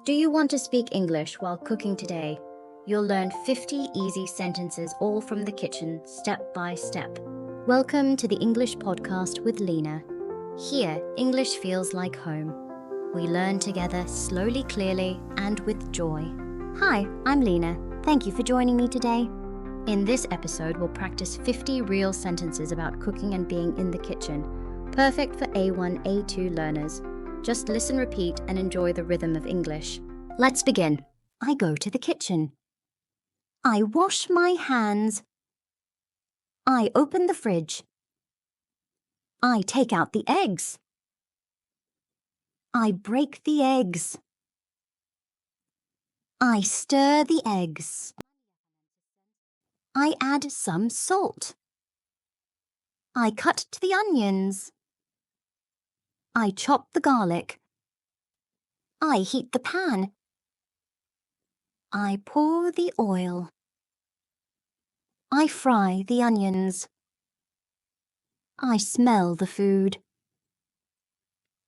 Do you want to speak English while cooking today? You'll learn 50 easy sentences all from the kitchen, step by step. Welcome to the English podcast with Lina. Here, English feels like home. We learn together slowly, clearly, and with joy. Hi, I'm Lina. Thank you for joining me today. In this episode, we'll practice 50 real sentences about cooking and being in the kitchen. Perfect for A1, A2 learners. Just listen, repeat, and enjoy the rhythm of English. Let's begin. I go to the kitchen. I wash my hands. I open the fridge. I take out the eggs. I break the eggs. I stir the eggs. I add some salt. I cut the onions. I chop the garlic. I heat the pan. I pour the oil. I fry the onions. I smell the food.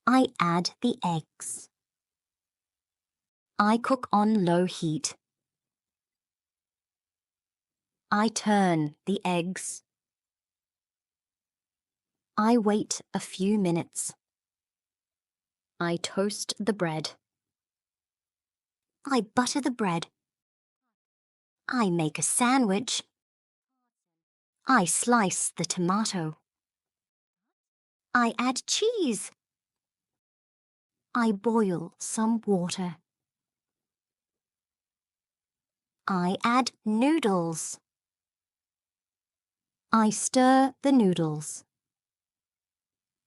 I add the eggs. I cook on low heat. I turn the eggs. I wait a few minutes. I toast the bread. I butter the bread. I make a sandwich. I slice the tomato. I add cheese. I boil some water. I add noodles. I stir the noodles.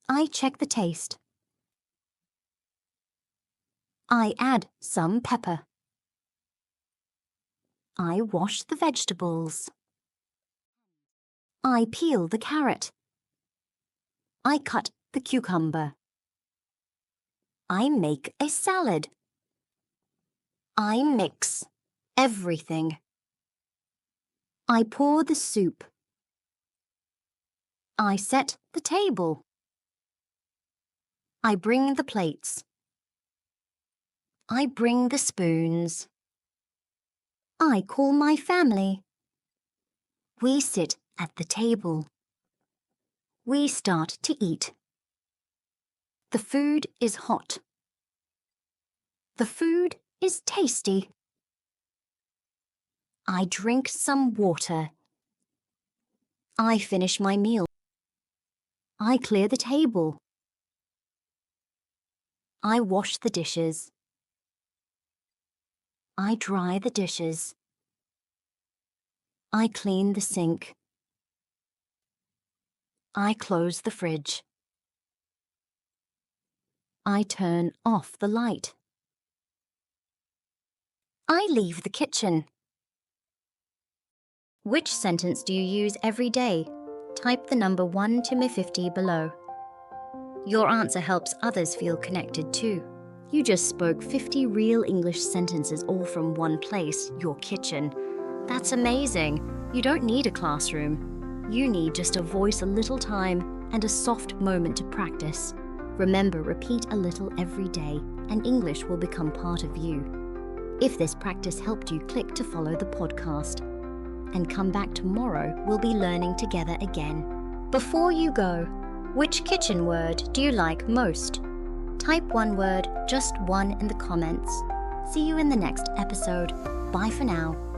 I check the taste. I add some pepper. I wash the vegetables. I peel the carrot. I cut the cucumber. I make a salad. I mix everything. I pour the soup. I set the table. I bring the plates. I bring the spoons. I call my family. We sit at the table. We start to eat. The food is hot. The food is tasty. I drink some water. I finish my meal. I clear the table. I wash the dishes. I dry the dishes. I clean the sink. I close the fridge. I turn off the light. I leave the kitchen. Which sentence do you use every day? Type the number 1 to 50 below. Your answer helps others feel connected too. You just spoke 50 real English sentences all from one place, your kitchen. That's amazing. You don't need a classroom. You need just a voice, a little time, and a soft moment to practice. Remember, repeat a little every day, and English will become part of you. If this practice helped you, click to follow the podcast. And come back tomorrow, we'll be learning together again. Before you go, which kitchen word do you like most? Type one word, just one, in the comments. See you in the next episode. Bye for now.